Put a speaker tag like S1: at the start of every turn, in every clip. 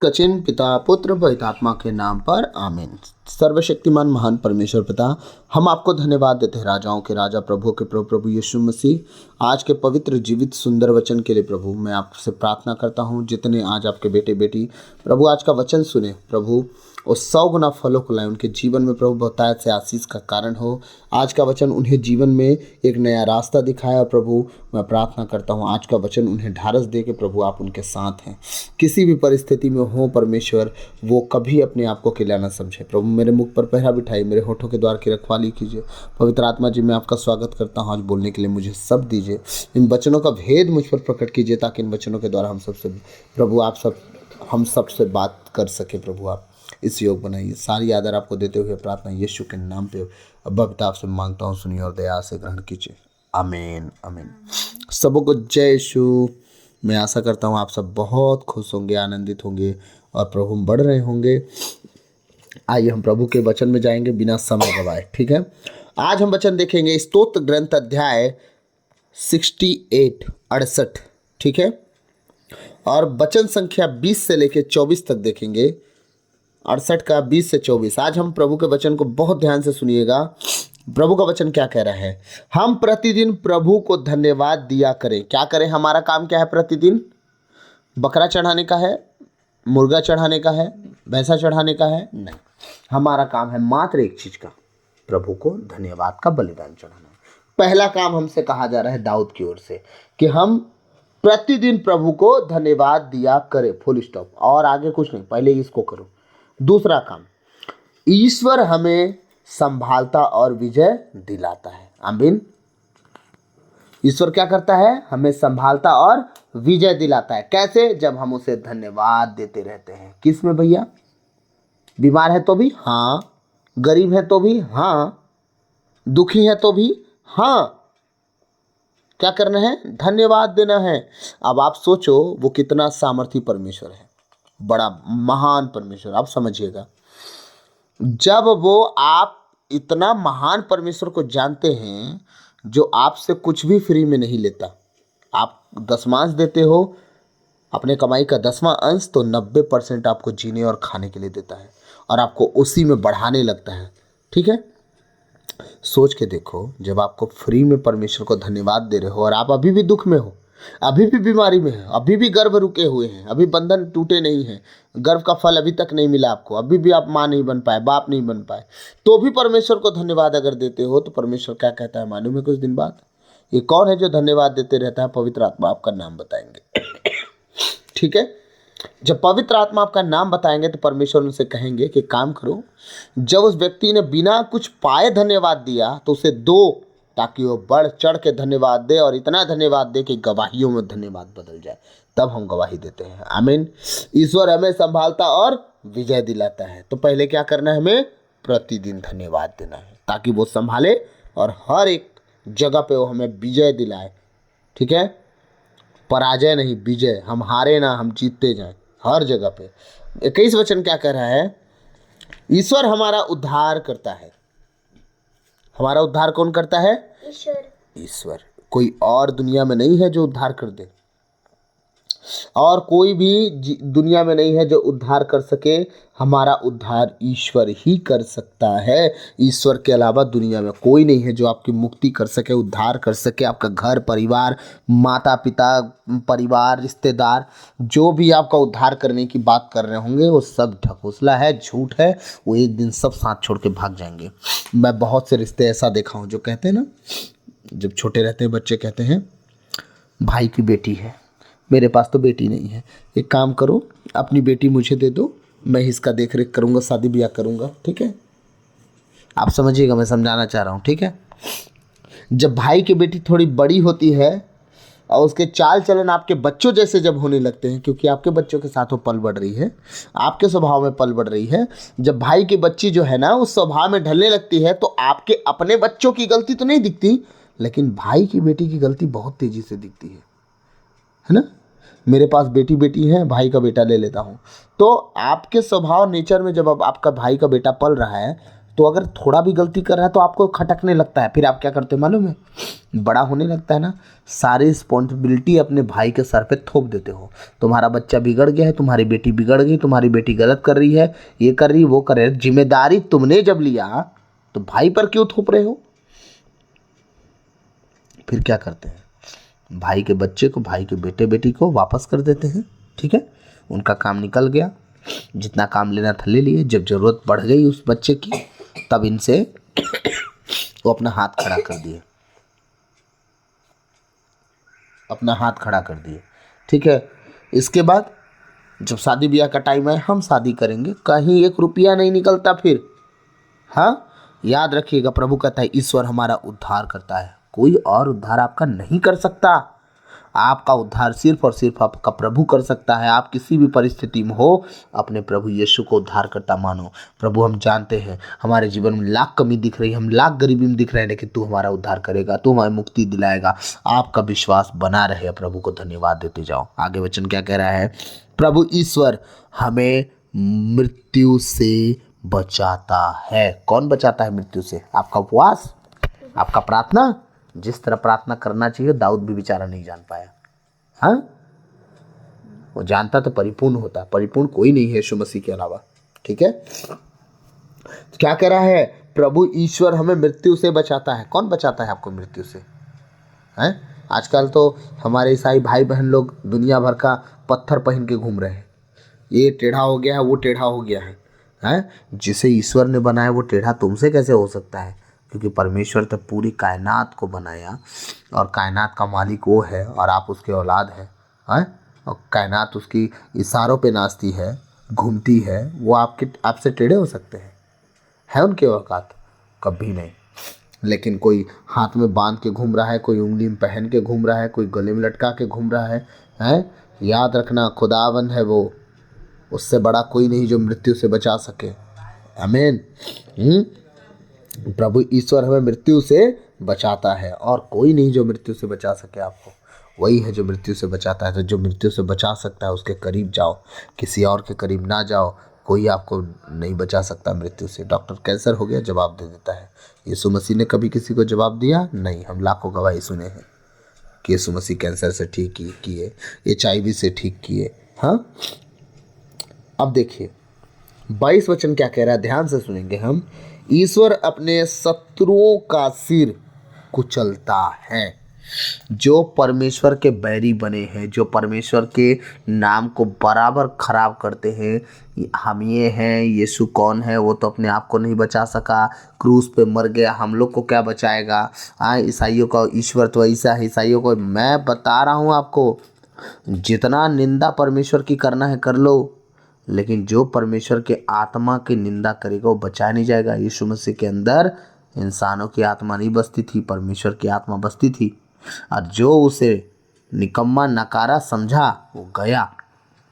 S1: कचिन पिता पुत्र पवित्रात्मा के नाम पर आमीन। सर्वशक्तिमान महान परमेश्वर पिता, हम आपको धन्यवाद देते हैं, राजाओं के राजा प्रभु के प्रभु प्रभु यीशु मसीह, आज के पवित्र जीवित सुंदर वचन के लिए प्रभु मैं आपसे प्रार्थना करता हूं। जितने आज आपके बेटे बेटी प्रभु आज का वचन सुने प्रभु, और 100 गुना फलों को लाए उनके जीवन में प्रभु, बहुतायत से आशीष का कारण हो। आज का वचन उन्हें जीवन में एक नया रास्ता दिखाया प्रभु। मैं प्रार्थना करता हूँ आज का वचन उन्हें ढारस दे के प्रभु आप उनके साथ हैं। किसी भी परिस्थिति में हो परमेश्वर, वो कभी अपने आप को अकेला न समझे प्रभु। मेरे मुख पर पहरा बिठाई, मेरे होठों के द्वार की रखवाली कीजिए। पवित्र आत्मा जी, मैं आपका स्वागत करता हूँ। आज बोलने के लिए मुझे सब दीजिए, इन वचनों का भेद मुझ पर प्रकट कीजिए, ताकि इन वचनों के द्वारा हम सबसे बात कर सके प्रभु। आप इस योग बनाइए। सारी आदर आपको देते हुए प्रार्थना यीशु के नाम पे अब्बा पिता आपसे मांगता हूँ, सुनिए और दया से ग्रहण कीजिए। आमीन आमीन। सबको जय यीशु। मैं आशा करता हूँ आप सब बहुत खुश होंगे, आनंदित होंगे और प्रभु में बढ़ रहे होंगे। आइए हम प्रभु के वचन में जाएंगे बिना समय गवाए, ठीक है। आज हम वचन देखेंगे स्तोत्र ग्रंथ अध्याय 68, ठीक है, और वचन संख्या 20 से लेकर 24 तक देखेंगे। 68 का 20 से 24। आज हम प्रभु के वचन को बहुत ध्यान से सुनिएगा। प्रभु का वचन क्या कह रहा है? हम प्रतिदिन प्रभु को धन्यवाद दिया करें। क्या करें? हमारा काम क्या है? प्रतिदिन बकरा चढ़ाने का है, मुर्गा चढ़ाने का है, भैंसा चढ़ाने का है? नहीं, हमारा काम है मात्र एक चीज का, प्रभु को धन्यवाद का बलिदान चढ़ाना। पहला काम हमसे कहा जा रहा है दाऊद की ओर से कि हम प्रतिदिन प्रभु को धन्यवाद दिया करें, फुल स्टॉप, और आगे कुछ नहीं, पहले इसको करो। दूसरा काम, ईश्वर हमें संभालता और विजय दिलाता है। आमीन। ईश्वर क्या करता है? हमें संभालता और विजय दिलाता है। कैसे? जब हम उसे धन्यवाद देते रहते हैं। किस में भैया? बीमार है तो भी हाँ, गरीब है तो भी हाँ, दुखी है तो भी हाँ। क्या करना है? धन्यवाद देना है। अब आप सोचो वो कितना सामर्थी परमेश्वर है, बड़ा महान परमेश्वर। आप समझिएगा, जब वो आप इतना महान परमेश्वर को जानते हैं जो आपसे कुछ भी फ्री में नहीं लेता। आप दशमांश देते हो, अपने कमाई का 10वां अंश, तो 90% आपको जीने और खाने के लिए देता है और आपको उसी में बढ़ाने लगता है, ठीक है। सोच के देखो, जब आपको फ्री में परमेश्वर को धन्यवाद दे रहे हो और आप अभी भी दुख में हो, अभी भी बीमारी में है, अभी भी गर्भ रुके हुए हैं, अभी बंधन टूटे नहीं हैं, गर्भ का फल अभी तक नहीं मिला आपको, अभी भी आप माँ नहीं बन पाए, बाप नहीं बन पाए, तो भी परमेश्वर को धन्यवाद अगर देते हो, तो परमेश्वर क्या कहता है मालूम है? कुछ दिन बाद, ये कौन है जो धन्यवाद देते रहता है? पवित्र आत्मा आपका नाम बताएंगे, ठीक है। जब पवित्र आत्मा आपका नाम बताएंगे तो परमेश्वर उनसे कहेंगे कि काम करो। जब उस व्यक्ति ने बिना कुछ पाए धन्यवाद दिया तो उसे दो, ताकि वो बढ़ चढ़ के धन्यवाद दे और इतना धन्यवाद दे कि गवाहियों में धन्यवाद बदल जाए। तब हम गवाही देते हैं। आमीन। ईश्वर हमें संभालता और विजय दिलाता है। तो पहले क्या करना है? हमें प्रतिदिन धन्यवाद देना है, ताकि वो संभाले और हर एक जगह पे वो हमें विजय दिलाए, ठीक है। पराजय नहीं, विजय। हम हारे ना, हम जीतते जाएं हर जगह पे। 21 वचन क्या कह रहा है? ईश्वर हमारा उद्धार करता है। हमारा उद्धार कौन करता है? ईश्वर। कोई और दुनिया में नहीं है जो उद्धार कर दे, और कोई भी दुनिया में नहीं है जो उद्धार कर सके। हमारा उद्धार ईश्वर ही कर सकता है। ईश्वर के अलावा दुनिया में कोई नहीं है जो आपकी मुक्ति कर सके, उद्धार कर सके। आपका घर परिवार, माता पिता, परिवार, रिश्तेदार, जो भी आपका उद्धार करने की बात कर रहे होंगे, वो सब ढकोसला है, झूठ है। वो एक दिन सब साथ छोड़ के भाग जाएंगे। मैं बहुत से रिश्ते ऐसा देखा हूँ जो कहते हैं ना, जब छोटे रहते हैं बच्चे कहते हैं भाई की बेटी है, मेरे पास तो बेटी नहीं है, एक काम करो अपनी बेटी मुझे दे दो, मैं इसका देख रेख करूँगा, शादी ब्याह करूँगा, ठीक है। आप समझिएगा, मैं समझाना चाह रहा हूँ, ठीक है। जब भाई की बेटी थोड़ी बड़ी होती है और उसके चाल चलन आपके बच्चों जैसे जब होने लगते हैं, क्योंकि आपके बच्चों के साथ वो पल बढ़ रही है, आपके स्वभाव में पल बढ़ रही है, जब भाई की बच्ची जो है ना उस स्वभाव में ढलने लगती है, तो आपके अपने बच्चों की गलती तो नहीं दिखती, लेकिन भाई की बेटी की गलती बहुत तेज़ी से दिखती है ना। मेरे पास बेटी है, भाई का बेटा ले लेता हूँ, तो आपके स्वभाव नेचर में जब अब आपका भाई का बेटा पल रहा है, तो अगर थोड़ा भी गलती कर रहा है तो आपको खटकने लगता है, फिर आप क्या करते हो मालूम है, बड़ा होने लगता है ना, सारी रिस्पॉन्सिबिलिटी अपने भाई के सर पे थोप देते हो। तुम्हारा बच्चा बिगड़ गया है, तुम्हारी बेटी बिगड़ गई, तुम्हारी बेटी गलत कर रही है, ये कर रही वो कर रही है, जिम्मेदारी तुमने जब लिया तो भाई पर क्यों थोप रहे हो। फिर क्या करते हैं, भाई के बच्चे को, भाई के बेटे बेटी को वापस कर देते हैं। ठीक है, उनका काम निकल गया, जितना काम लेना था ले लिए। जब जरूरत बढ़ गई उस बच्चे की, तब इनसे वो अपना हाथ खड़ा कर दिए, अपना हाथ खड़ा कर दिए। ठीक है, इसके बाद जब शादी ब्याह का टाइम है, हम शादी करेंगे, कहीं 1 रुपया नहीं निकलता फिर। हाँ, याद रखिएगा, प्रभु कहता है ईश्वर हमारा उद्धार करता है, कोई और उद्धार आपका नहीं कर सकता। आपका उद्धार सिर्फ और सिर्फ आपका प्रभु कर सकता है। आप किसी भी परिस्थिति में हो, अपने प्रभु यीशु को उद्धार करता मानो। प्रभु, हम जानते हैं हमारे जीवन में लाख कमी दिख रही है, हम लाख गरीबी में दिख रहे हैं, लेकिन तू हमारा उद्धार करेगा, तू हमें मुक्ति दिलाएगा। आपका विश्वास बना रहे। प्रभु को धन्यवाद देते जाओ। आगे वचन क्या कह रहा है, प्रभु ईश्वर हमें मृत्यु से बचाता है। कौन बचाता है मृत्यु से? आपका उपवास, आपका प्रार्थना। जिस तरह प्रार्थना करना चाहिए दाऊद भी बेचारा नहीं जान पाया। हाँ, वो जानता तो परिपूर्ण होता, परिपूर्ण कोई नहीं है यीशु मसीह के अलावा। ठीक है, क्या कह रहा है, प्रभु ईश्वर हमें मृत्यु से बचाता है। कौन बचाता है आपको मृत्यु से? हैं, आजकल तो हमारे ईसाई भाई बहन लोग दुनिया भर का पत्थर पहन के घूम रहे हैं, ये टेढ़ा हो गया है, वो टेढ़ा हो गया है। हैं, जिसे ईश्वर ने बनाया वो टेढ़ा तुमसे कैसे हो सकता है? क्योंकि परमेश्वर तो पूरी कायनात को बनाया और कायनात का मालिक वो है और आप उसके औलाद हैं। हैं, और कायनात उसकी इशारों पे नाचती है, घूमती है, वो आपसे टेढ़े हो सकते हैं? है उनके औकात? कभी नहीं। लेकिन कोई हाथ में बांध के घूम रहा है, कोई उंगली में पहन के घूम रहा है, कोई गले में लटका के घूम रहा है। हैं, याद रखना, खुदावंद है वो, उससे बड़ा कोई नहीं जो मृत्यु से बचा सके। आमीन। प्रभु ईश्वर हमें मृत्यु से बचाता है और कोई नहीं जो मृत्यु से बचा सके आपको। वही है जो मृत्यु से बचाता है। तो जो मृत्यु से बचा सकता है उसके करीब जाओ, किसी और के करीब ना जाओ। कोई आपको नहीं बचा सकता मृत्यु से। डॉक्टर कैंसर हो गया, जवाब दे देता है। यीशु मसीह ने कभी किसी को जवाब दिया? नहीं। हम लाखों गवाही सुने हैं कि यीशु मसीह कैंसर से ठीक किए, HIV से ठीक किए। हाँ, अब देखिए 22 वचन क्या कह रहा है, ध्यान से सुनेंगे हम। ईश्वर अपने शत्रुओं का सिर कुचलता है। जो परमेश्वर के बैरी बने हैं, जो परमेश्वर के नाम को बराबर खराब करते हैं, हम ये हैं, यीशु कौन है, वो तो अपने आप को नहीं बचा सका, क्रूस पे मर गया, हम लोग को क्या बचाएगा। ईसाइयों का ईश्वर तो ऐसा है, ईसाइयों को मैं बता रहा हूँ आपको, जितना निंदा परमेश्वर की करना है कर लो, लेकिन जो परमेश्वर के आत्मा की निंदा करेगा वो बचाया नहीं जाएगा। यीशु मसीह के अंदर इंसानों की आत्मा नहीं बसती थी, परमेश्वर की आत्मा बसती थी, और जो उसे निकम्मा नकारा समझा वो गया।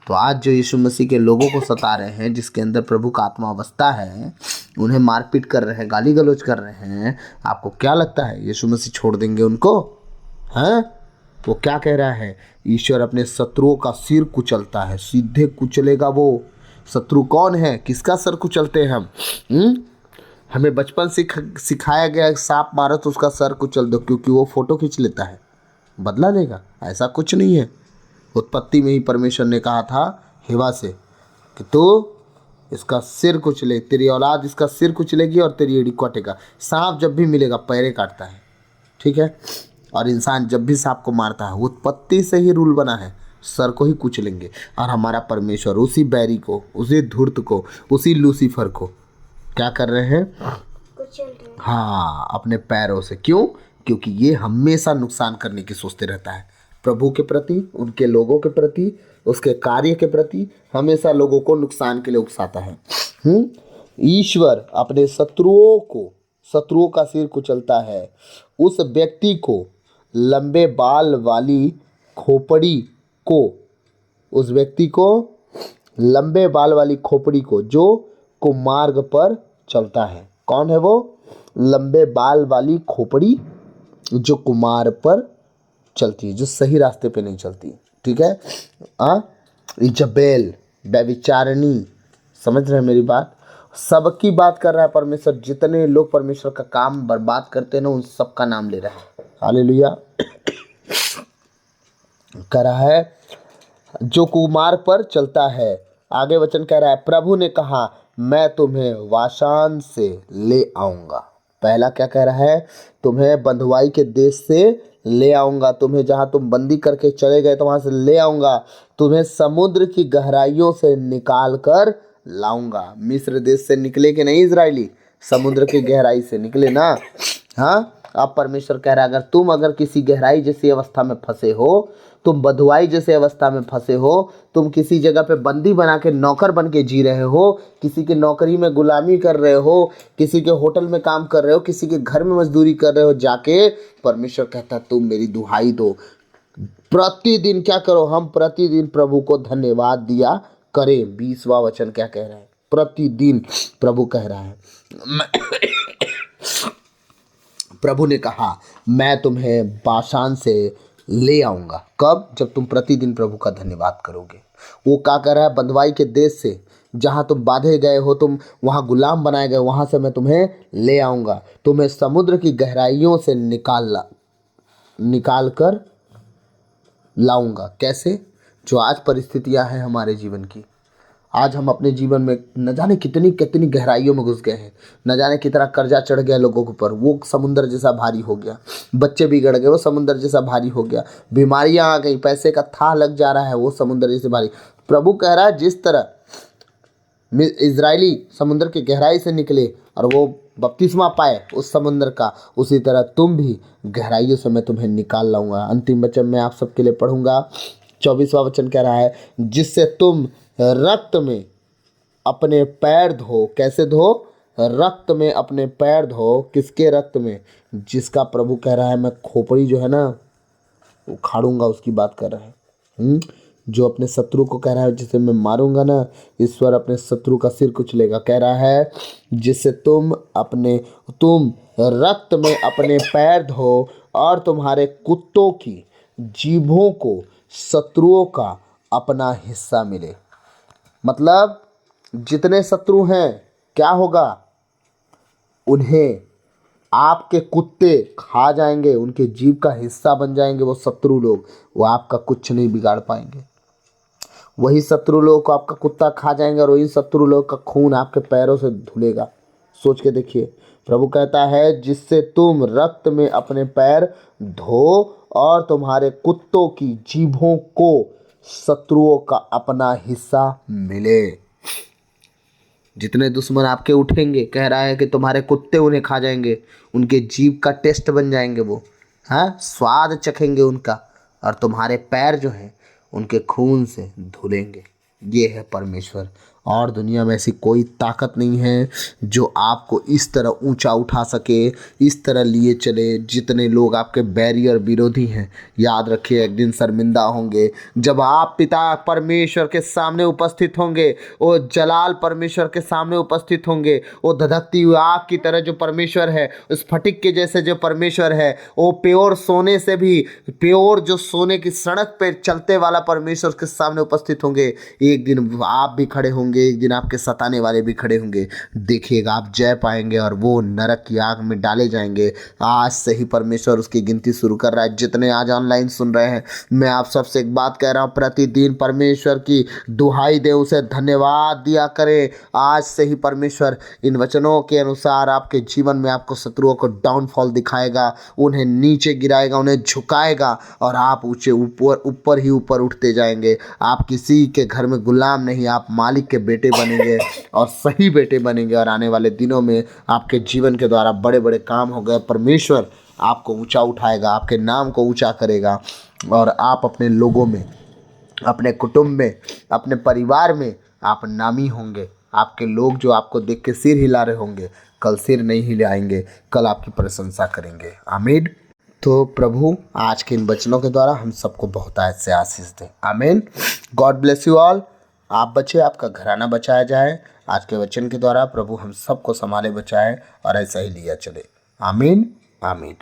S1: तो आज जो यीशु मसीह के लोगों को सता रहे हैं, जिसके अंदर प्रभु का आत्मा बसता है, उन्हें मारपीट कर रहे हैं, गाली गलौज कर रहे हैं, आपको क्या लगता है यीशु मसीह छोड़ देंगे उनको? हैं, वो क्या कह रहा है, ईश्वर अपने शत्रुओं का सिर कुचलता है, सीधे कुचलेगा वो। शत्रु कौन है, किसका सर कुचलते हैं हम? हमें बचपन से सिखाया गया, सांप मारो तो उसका सर कुचल दो, क्योंकि वो फोटो खींच लेता है, बदला लेगा। ऐसा कुछ नहीं है। उत्पत्ति में ही परमेश्वर ने कहा था हेवा से कि तू इसका सिर कुचले, तेरी औलाद इसका सिर कुचलेगी और तेरी एड़ी काटेगा। सांप जब भी मिलेगा पैरे काटता है, ठीक है, और इंसान जब भी सांप को मारता है, उत्पत्ति से ही रूल बना है, सर को ही कुचलेंगे। और हमारा परमेश्वर उसी बैरी को, उसी धूर्त को, उसी लूसीफर को क्या कर रहे हैं? हाँ, अपने पैरों से। क्यों? क्योंकि ये हमेशा नुकसान करने की सोचते रहता है, प्रभु के प्रति, उनके लोगों के प्रति, उसके कार्य के प्रति, हमेशा लोगों को नुकसान के लिए उकसाता है। ईश्वर अपने शत्रुओं का सिर कुचलता है। उस व्यक्ति को लंबे बाल वाली खोपड़ी को, जो कुमार्ग पर चलता है। कौन है वो? लंबे बाल वाली खोपड़ी जो कुमार पर चलती है, जो सही रास्ते पे नहीं चलती। ठीक है, इजबेल, व्यभिचारिणी, समझ रहे हैं मेरी बात? सबकी बात कर रहा है परमेश्वर। जितने लोग परमेश्वर का काम बर्बाद करते हैं ना, उन सबका नाम ले रहा है। हालेलुया। कह रहा है जो कुमार्ग पर चलता है। आगे वचन कह रहा है, प्रभु ने कहा मैं तुम्हें वाशान से ले आऊंगा। पहला क्या कह रहा है, तुम्हें बंधुआई के देश से ले आऊंगा, तुम्हें जहां तुम बंदी करके चले गए तो वहां से ले आऊंगा, तुम्हें समुद्र की गहराइयों से निकाल कर लाऊंगा। मिस्र देश से निकले कि नहीं इजराइली, समुद्र की गहराई से निकले ना। हाँ, अब परमेश्वर कह रहा है अगर किसी गहराई जैसी अवस्था में फंसे हो, तुम बंधुआई जैसे अवस्था में फंसे हो, तुम किसी जगह पे बंदी बना के नौकर बन के जी रहे हो, किसी की नौकरी में गुलामी कर रहे हो, किसी के होटल में काम कर रहे हो, किसी के घर में मजदूरी कर रहे हो जाके, परमेश्वर कहता है तुम मेरी दुहाई दो। प्रतिदिन क्या करो, हम प्रतिदिन प्रभु को धन्यवाद दिया करें। 20वां वचन क्या कह रहा है, प्रतिदिन प्रभु कह रहा है। प्रभु ने कहा मैं तुम्हें बाशान से ले आऊंगा। कब? जब तुम प्रतिदिन प्रभु का धन्यवाद करोगे। वो क्या कर रहा है, बंधुआई के देश से जहाँ तुम बांधे गए हो, तुम वहाँ गुलाम बनाए गए, वहाँ से मैं तुम्हें ले आऊंगा, तुम्हें समुद्र की गहराइयों से निकाल कर लाऊंगा। कैसे? जो आज परिस्थितियां हैं हमारे जीवन की, आज हम अपने जीवन में न जाने कितनी कितनी गहराइयों में घुस गए हैं, न जाने कितना कर्जा चढ़ गया लोगों के ऊपर, वो समुंदर जैसा भारी हो गया। बच्चे बिगड़ गए, वो समुंदर जैसा भारी हो गया। बीमारियां आ गई, पैसे का था लग जा रहा है, वो समुंदर जैसे भारी। प्रभु कह रहा है जिस तरह इजरायली समुद्र की गहराई से निकले और वो बपतिस्मा पाए उस समुद्र का, उसी तरह तुम भी गहराइयों से मैं तुम्हें निकाल लाऊंगा। अंतिम वचन मैं आप सबके लिए पढ़ूंगा। 24वां वचन कह रहा है, जिससे तुम रक्त में अपने पैर धो। कैसे धो? रक्त में अपने पैर धो। किसके रक्त में? जिसका प्रभु कह रहा है मैं खोपड़ी जो है ना उखाड़ूंगा, उसकी बात कर रहा है। जो अपने शत्रु को कह रहा है जिसे मैं मारूंगा ना, ईश्वर अपने शत्रु का सिर कुचलेगा। कह रहा है जिससे तुम रक्त में अपने पैर धो और तुम्हारे कुत्तों की जीभों को शत्रुओं का अपना हिस्सा मिले। मतलब जितने शत्रु हैं क्या होगा, उन्हें आपके कुत्ते खा जाएंगे, उनके जीभ का हिस्सा बन जाएंगे। वो शत्रु लोग, वो आपका कुछ नहीं बिगाड़ पाएंगे। वही शत्रु लोग को आपका कुत्ता खा जाएंगे और वही शत्रु लोग का खून आपके पैरों से धुलेगा। सोच के देखिए, प्रभु कहता है जिससे तुम रक्त में अपने पैर धो और तुम्हारे कुत्तों की जीभों को शत्रुओं का अपना हिस्सा मिले। जितने दुश्मन आपके उठेंगे, कह रहा है कि तुम्हारे कुत्ते उन्हें खा जाएंगे, उनके जीभ का टेस्ट बन जाएंगे, वो हाँ स्वाद चखेंगे उनका, और तुम्हारे पैर जो हैं उनके खून से धुलेंगे। ये है परमेश्वर, और दुनिया में ऐसी कोई ताकत नहीं है जो आपको इस तरह ऊंचा उठा सके, इस तरह लिए चले। जितने लोग आपके बैरियर विरोधी हैं, याद रखिए एक दिन शर्मिंदा होंगे जब आप पिता परमेश्वर के सामने उपस्थित होंगे। वो जलाल परमेश्वर के सामने उपस्थित होंगे। वो धधकती हुई आग की तरह जो परमेश्वर है, उस फटिक के जैसे जो परमेश्वर है, वो प्योर सोने से भी प्योर, जो सोने की सड़क पे चलते वाला परमेश्वर के सामने उपस्थित होंगे। एक दिन आप भी खड़े होंगे, एक दिन आपके सताने वाले भी खड़े होंगे। देखिएगा आप जय पाएंगे और वो नरक की आग में डाले जाएंगे। आज से ही परमेश्वर उसकी गिनती शुरू कर रहा है। जितने आज ऑनलाइन सुन रहे हैं, मैं आप सबसे एक बात कह रहा हूँ, प्रतिदिन परमेश्वर की दुहाई दे, उसे धन्यवाद दिया करें। आज से ही परमेश्वर इन वचनों के अनुसार आपके जीवन में आपको शत्रुओं को डाउनफॉल दिखाएगा, उन्हें नीचे गिराएगा, उन्हें झुकाएगा, और आप ऊंचे ऊपर ही ऊपर उठते जाएंगे। आप किसी के घर में गुलाम नहीं, आप मालिक के बेटे बनेंगे, और सही बेटे बनेंगे। और आने वाले दिनों में आपके जीवन के द्वारा बड़े बड़े काम हो गए। परमेश्वर आपको ऊंचा उठाएगा, आपके नाम को ऊंचा करेगा, और आप अपने लोगों में, अपने कुटुंब में, अपने परिवार में आप नामी होंगे। आपके लोग जो आपको देख के सिर हिला रहे होंगे, कल सिर नहीं हिलाएंगे, कल आपकी प्रशंसा करेंगे। आमीन। तो प्रभु आज के इन वचनों के द्वारा हम सबको बहुत से आशीष दे। आमीन। God bless you all. आप बचे, आपका घराना बचाया जाए। आज के वचन के द्वारा प्रभु हम सबको संभाले, बचाए और ऐसा ही लिया चले। आमीन। आमीन।